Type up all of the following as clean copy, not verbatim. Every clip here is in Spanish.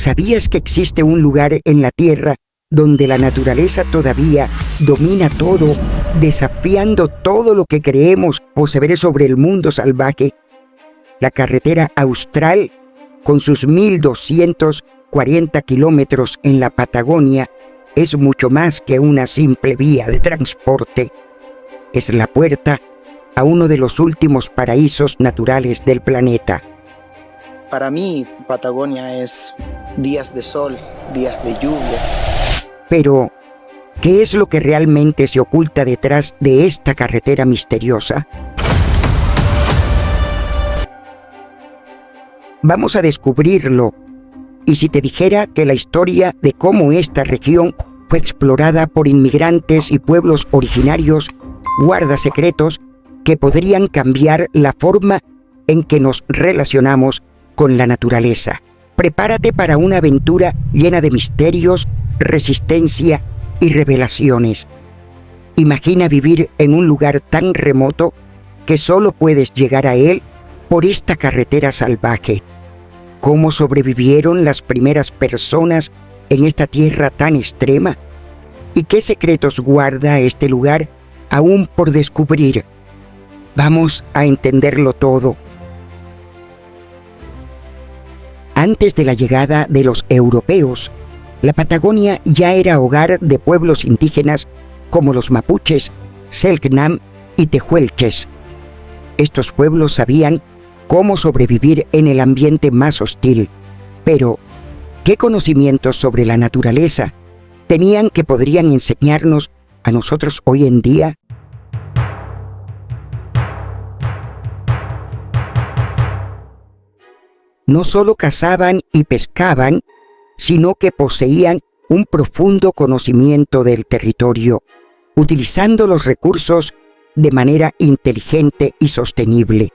¿Sabías que existe un lugar en la Tierra donde la naturaleza todavía domina todo, desafiando todo lo que creemos o saber sobre el mundo salvaje? La carretera austral, con sus 1.240 kilómetros en la Patagonia, es mucho más que una simple vía de transporte. Es la puerta a uno de los últimos paraísos naturales del planeta. Para mí, Patagonia es días de sol, días de lluvia. Pero, ¿qué es lo que realmente se oculta detrás de esta carretera misteriosa? Vamos a descubrirlo. Y si te dijera que la historia de cómo esta región fue explorada por inmigrantes y pueblos originarios guarda secretos que podrían cambiar la forma en que nos relacionamos con la naturaleza. Prepárate para una aventura llena de misterios, resistencia y revelaciones. Imagina vivir en un lugar tan remoto que solo puedes llegar a él por esta carretera salvaje. ¿Cómo sobrevivieron las primeras personas en esta tierra tan extrema? ¿Y qué secretos guarda este lugar aún por descubrir? Vamos a entenderlo todo. Antes de la llegada de los europeos, la Patagonia ya era hogar de pueblos indígenas como los mapuches, selknam y tehuelches. Estos pueblos sabían cómo sobrevivir en el ambiente más hostil, pero ¿qué conocimientos sobre la naturaleza tenían que podrían enseñarnos a nosotros hoy en día? No solo cazaban y pescaban, sino que poseían un profundo conocimiento del territorio, utilizando los recursos de manera inteligente y sostenible.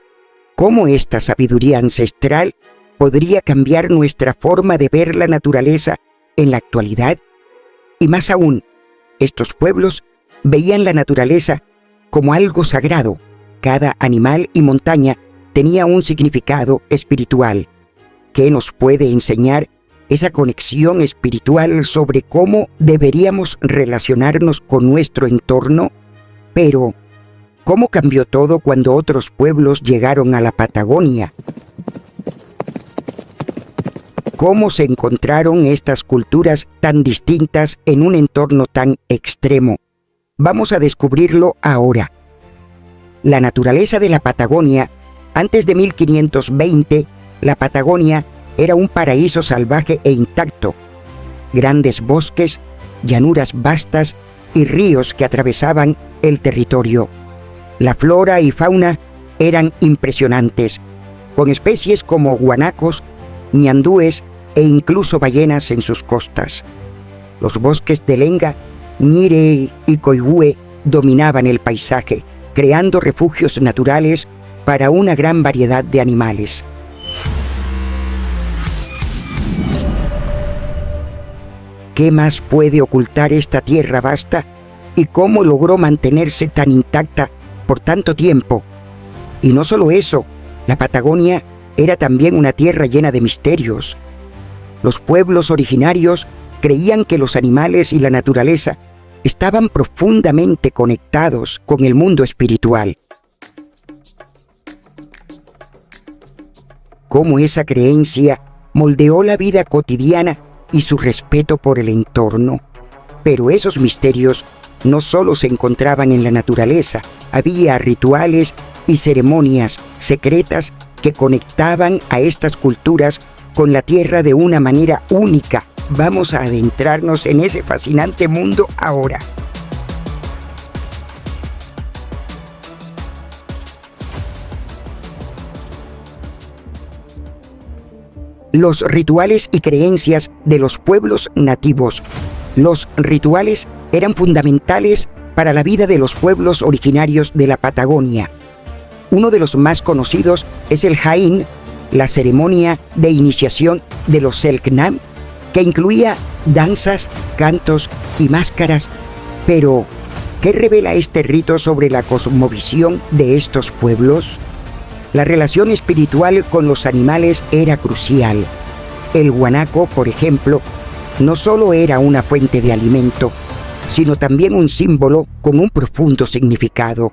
¿Cómo esta sabiduría ancestral podría cambiar nuestra forma de ver la naturaleza en la actualidad? Y más aún, estos pueblos veían la naturaleza como algo sagrado. Cada animal y montaña tenía un significado espiritual. ¿Qué nos puede enseñar esa conexión espiritual sobre cómo deberíamos relacionarnos con nuestro entorno? Pero, ¿cómo cambió todo cuando otros pueblos llegaron a la Patagonia? ¿Cómo se encontraron estas culturas tan distintas en un entorno tan extremo? Vamos a descubrirlo ahora. La naturaleza de la Patagonia. Antes de 1520, la Patagonia era un paraíso salvaje e intacto. Grandes bosques, llanuras vastas y ríos que atravesaban el territorio. La flora y fauna eran impresionantes, con especies como guanacos, ñandúes e incluso ballenas en sus costas. Los bosques de lenga, ñire y coihue dominaban el paisaje, creando refugios naturales para una gran variedad de animales. ¿Qué más puede ocultar esta tierra vasta y cómo logró mantenerse tan intacta por tanto tiempo? Y no solo eso, la Patagonia era también una tierra llena de misterios. Los pueblos originarios creían que los animales y la naturaleza estaban profundamente conectados con el mundo espiritual. Cómo esa creencia moldeó la vida cotidiana y su respeto por el entorno. Pero esos misterios no solo se encontraban en la naturaleza, había rituales y ceremonias secretas que conectaban a estas culturas con la tierra de una manera única. Vamos a adentrarnos en ese fascinante mundo ahora. Los rituales y creencias de los pueblos nativos. Los rituales eran fundamentales para la vida de los pueblos originarios de la Patagonia. Uno de los más conocidos es el Jaín, la ceremonia de iniciación de los selknam, que incluía danzas, cantos y máscaras. Pero, ¿qué revela este rito sobre la cosmovisión de estos pueblos? La relación espiritual con los animales era crucial. El guanaco, por ejemplo, no solo era una fuente de alimento, sino también un símbolo con un profundo significado.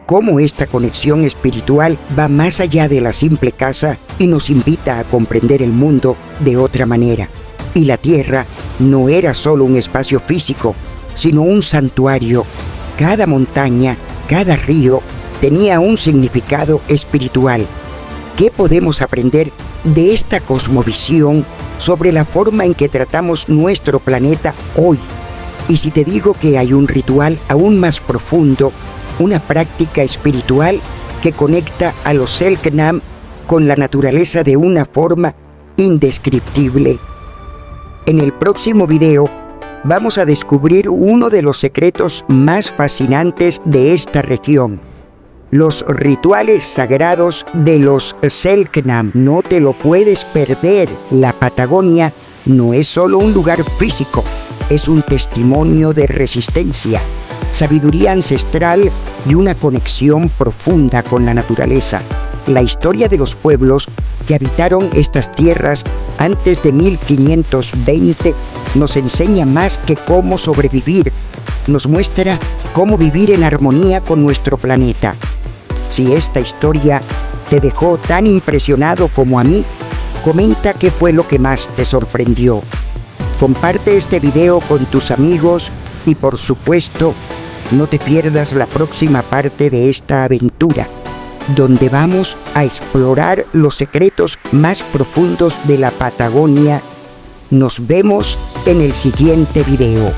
Cómo esta conexión espiritual va más allá de la simple caza y nos invita a comprender el mundo de otra manera. Y la tierra no era solo un espacio físico, sino un santuario. Cada montaña, cada río tenía un significado espiritual. ¿Qué podemos aprender de esta cosmovisión sobre la forma en que tratamos nuestro planeta hoy? Y si te digo que hay un ritual aún más profundo, una práctica espiritual que conecta a los Selknam con la naturaleza de una forma indescriptible. En el próximo video vamos a descubrir uno de los secretos más fascinantes de esta región: los rituales sagrados de los Selknam. No te lo puedes perder. La Patagonia no es solo un lugar físico, es un testimonio de resistencia, sabiduría ancestral y una conexión profunda con la naturaleza. La historia de los pueblos que habitaron estas tierras antes de 1520 nos enseña más que cómo sobrevivir, nos muestra cómo vivir en armonía con nuestro planeta. Si esta historia te dejó tan impresionado como a mí, comenta qué fue lo que más te sorprendió. Comparte este video con tus amigos y, por supuesto, no te pierdas la próxima parte de esta aventura, donde vamos a explorar los secretos más profundos de la Patagonia. Nos vemos en el siguiente video.